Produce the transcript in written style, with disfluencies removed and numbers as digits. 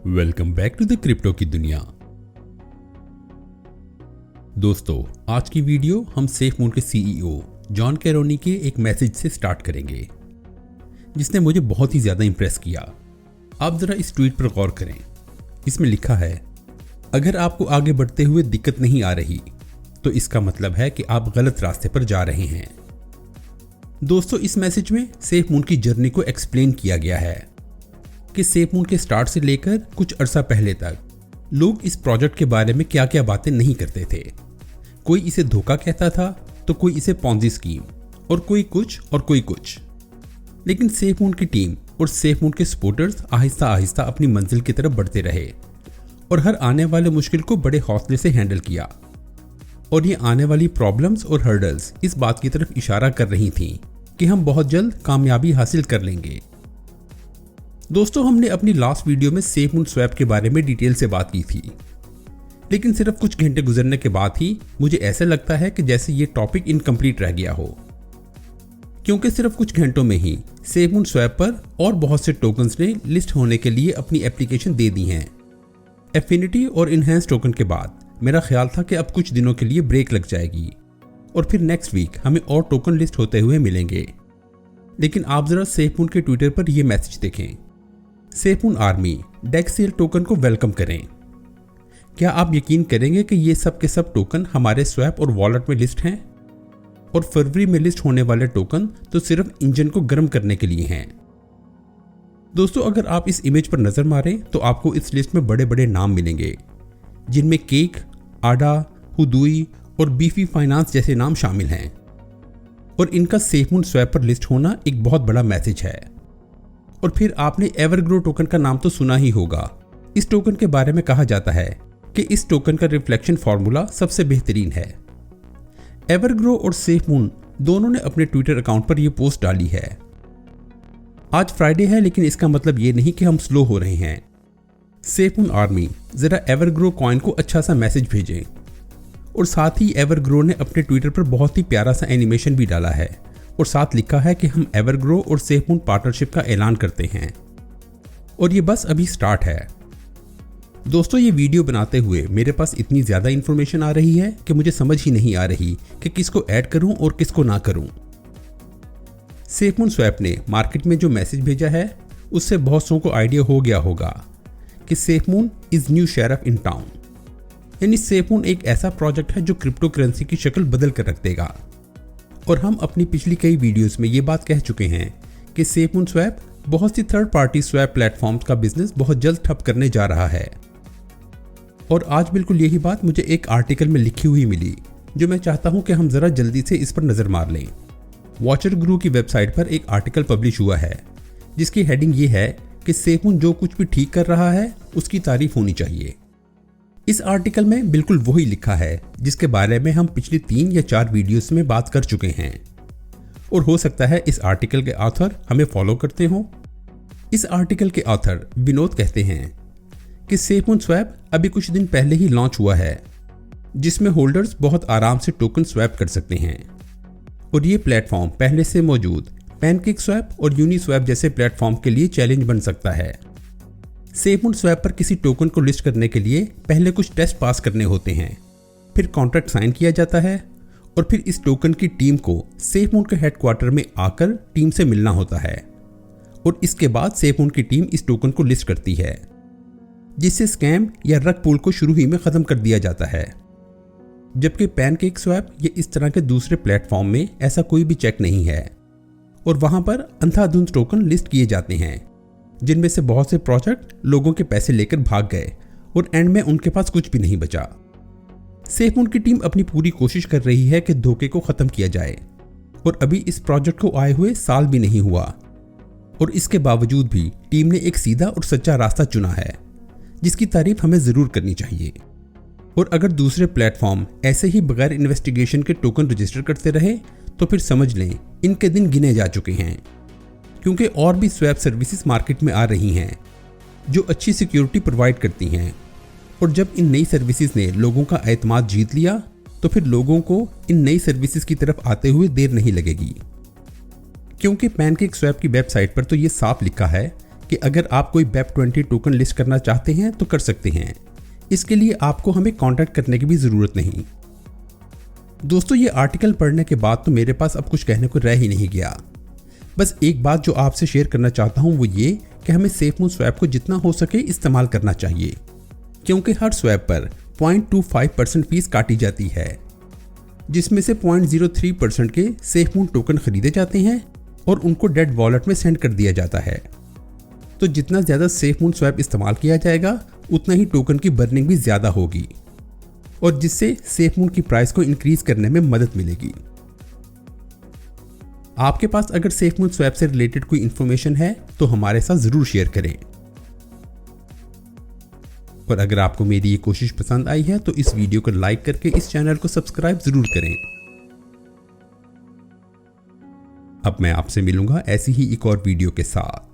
Welcome back to the crypto की दुनिया। दोस्तों, आज की वीडियो हम सेफमून के सीईओ जॉन कैरोनी के एक मैसेज से स्टार्ट करेंगे जिसने मुझे बहुत ही ज़्यादा इंप्रेस किया। आप ज़रा इस ट्वीट पर गौर करें। इसमें लिखा है, अगर आपको आगे बढ़ते हुए दिक्कत नहीं आ रही तो इसका मतलब है कि आप गलत रास्ते पर जा रहे हैं। दोस्तों, इस मैसेज में सेफमून की जर्नी को एक्सप्लेन किया गया है कि सेफमून के स्टार्ट से लेकर कुछ अरसा पहले तक लोग इस प्रोजेक्ट के बारे में क्या क्या बातें नहीं करते थे। कोई इसे धोखा कहता था तो कोई इसे पॉन्जी स्कीम और कोई कुछ। लेकिन सेफमून की टीम और सेफमून के सपोर्टर्स आहिस्ता आहिस्ता अपनी मंजिल की तरफ बढ़ते रहे और हर आने वाले मुश्किल को बड़े हौसले से हैंडल किया। और ये आने वाली प्रॉब्लम्स और हर्डल्स इस बात की तरफ इशारा कर रही थी कि हम बहुत जल्द कामयाबी हासिल कर लेंगे। दोस्तों, हमने अपनी लास्ट वीडियो में सेफमून स्वैप के बारे में डिटेल से बात की थी, लेकिन सिर्फ कुछ घंटे गुजरने के बाद ही मुझे ऐसा लगता है कि जैसे ये टॉपिक इनकम्प्लीट रह गया हो, क्योंकि सिर्फ कुछ घंटों में ही सेफमून स्वैप पर और बहुत से टोकन्स ने लिस्ट होने के लिए अपनी एप्लीकेशन दे दी हैं। एफिनिटी और इनहेंस टोकन के बाद मेरा ख्याल था कि अब कुछ दिनों के लिए ब्रेक लग जाएगी और फिर नेक्स्ट वीक हमें और टोकन लिस्ट होते हुए मिलेंगे। लेकिन आप जरा सेफमून के ट्विटर पर यह मैसेज देखें, सेफमून आर्मी डेक्सेल टोकन को वेलकम करें। क्या आप यकीन करेंगे कि ये सब के सब टोकन हमारे स्वैप और वॉलेट में लिस्ट हैं? और फरवरी में लिस्ट होने वाले टोकन तो सिर्फ इंजन को गर्म करने के लिए हैं। दोस्तों, अगर आप इस इमेज पर नजर मारें तो आपको इस लिस्ट में बड़े बड़े नाम मिलेंगे, जिनमें केक, आडा, हुदुई और बीफी फाइनेंस जैसे नाम शामिल हैं। और इनका सेफमून स्वैप पर लिस्ट होना एक बहुत बड़ा मैसेज है। और फिर आपने एवरग्रो टोकन का नाम तो सुना ही होगा। इस टोकन के बारे में कहा जाता है कि इस टोकन का रिफ्लेक्शन फॉर्मूला सबसे बेहतरीन है। एवरग्रो और सेफमून दोनों ने अपने ट्विटर अकाउंट पर यह पोस्ट डाली है। आज फ्राइडे है, लेकिन इसका मतलब ये नहीं कि हम स्लो हो रहे हैं। सेफमून आर्मी, जरा एवरग्रो कॉइन को अच्छा सा मैसेज भेजें। और साथ ही एवरग्रो ने अपने ट्विटर पर बहुत ही प्यारा सा एनिमेशन भी डाला है और साथ लिखा है कि हम एवरग्रो और सेफमून पार्टनरशिप का ऐलान करते हैं। और ये बस अभी स्टार्ट है। दोस्तों, ये वीडियो बनाते हुए मेरे पास इतनी ज़्यादा इन्फॉर्मेशन आ रही है कि मुझे समझ ही नहीं आ रही कि किसको ऐड करूं और किसको ना करूं। सेफमून स्वैप ने मार्केट में जो मैसेज भेजा है उससे बहुत सौ को आइडिया हो गया होगा कि SafeMoon is new sheriff in town. यानी सेफमून एक ऐसा प्रोजेक्ट है जो क्रिप्टो करेंसी की शक्ल बदल कर रख देगा। और हम अपनी पिछली कई वीडियोस में ये बात कह चुके हैं कि सेफमून स्वैप बहुत सी थर्ड पार्टी स्वैप प्लेटफॉर्म्स का बिजनेस बहुत जल्द ठप करने जा रहा है। और आज बिल्कुल यही बात मुझे एक आर्टिकल में लिखी हुई मिली, जो मैं चाहता हूं कि हम जरा जल्दी से इस पर नजर मार लें। वॉचर गुरु की वेबसाइट पर एक आर्टिकल पब्लिश हुआ है जिसकी हेडिंग ये है कि सेफमून जो कुछ भी ठीक कर रहा है उसकी तारीफ होनी चाहिए। इस आर्टिकल में बिल्कुल वही लिखा है जिसके बारे में हम पिछली 3 या 4 वीडियोस में बात कर चुके हैं। और हो सकता है इस आर्टिकल के ऑथर हमें फॉलो करते हो। इस आर्टिकल के ऑथर विनोद कहते हैं कि सेफमून स्वैप अभी कुछ दिन पहले ही लॉन्च हुआ है, जिसमें होल्डर्स बहुत आराम से टोकन स्वैप कर सकते हैं। और ये प्लेटफॉर्म पहले से मौजूद पैनकेक स्वैप और यूनिस्वैप जैसे प्लेटफॉर्म के लिए चैलेंज बन सकता है। सेफमून स्वैप पर किसी टोकन को लिस्ट करने के लिए पहले कुछ टेस्ट पास करने होते हैं, फिर कॉन्ट्रैक्ट साइन किया जाता है और फिर इस टोकन की टीम को सेफमून के हेडक्वार्टर में आकर टीम से मिलना होता है। और इसके बाद सेफमून की टीम इस टोकन को लिस्ट करती है, जिससे स्कैम या रग पुल को शुरू ही में खत्म कर दिया जाता है। जबकि पैनकेक स्वैप या इस तरह के दूसरे प्लेटफॉर्म में ऐसा कोई भी चेक नहीं है और वहां पर अंधाधुंध टोकन लिस्ट किए जाते हैं, जिनमें से बहुत से प्रोजेक्ट लोगों के पैसे लेकर भाग गए और एंड में उनके पास कुछ भी नहीं बचा। सेफमून की टीम अपनी पूरी कोशिश कर रही है कि धोखे को खत्म किया जाए और अभी इस प्रोजेक्ट को आए हुए साल भी नहीं हुआ और इसके बावजूद भी टीम ने एक सीधा और सच्चा रास्ता चुना है, जिसकी तारीफ हमें जरूर करनी चाहिए। और अगर दूसरे प्लेटफॉर्म ऐसे ही बगैर इन्वेस्टिगेशन के टोकन रजिस्टर करते रहे तो फिर समझ लें इनके दिन गिने जा चुके हैं, क्योंकि और भी स्वैप सर्विसेज मार्केट में आ रही हैं जो अच्छी सिक्योरिटी प्रोवाइड करती हैं। और जब इन नई सर्विसेज ने लोगों का एतमाद जीत लिया तो फिर लोगों को इन नई सर्विसेज की तरफ आते हुए देर नहीं लगेगी, क्योंकि पैनकेक स्वैप की वेबसाइट पर तो ये साफ लिखा है कि अगर आप कोई BEP20 टोकन लिस्ट करना चाहते हैं तो कर सकते हैं। इसके लिए आपको हमें कांटेक्ट करने की भी ज़रूरत नहीं। दोस्तों, ये आर्टिकल पढ़ने के बाद तो मेरे पास अब कुछ कहने को रह ही नहीं गया। बस एक बात जो आपसे शेयर करना चाहता हूँ वो ये कि हमें SafeMoon स्वैप को जितना हो सके इस्तेमाल करना चाहिए, क्योंकि हर स्वैप पर 0.25% फीस काटी जाती है, जिसमें से 0.03% के SafeMoon टोकन खरीदे जाते हैं और उनको डेड वॉलेट में सेंड कर दिया जाता है। तो जितना ज़्यादा SafeMoon स्वैप इस्तेमाल किया जाएगा उतना ही टोकन की बर्निंग भी ज़्यादा होगी और जिससे SafeMoon की प्राइस को इंक्रीज करने में मदद मिलेगी। आपके पास अगर SafeMoon स्वैप से रिलेटेड कोई इन्फॉर्मेशन है तो हमारे साथ ज़रूर शेयर करें। और अगर आपको मेरी ये कोशिश पसंद आई है तो इस वीडियो को लाइक करके इस चैनल को सब्सक्राइब ज़रूर करें। अब मैं आपसे मिलूंगा ऐसी ही एक और वीडियो के साथ।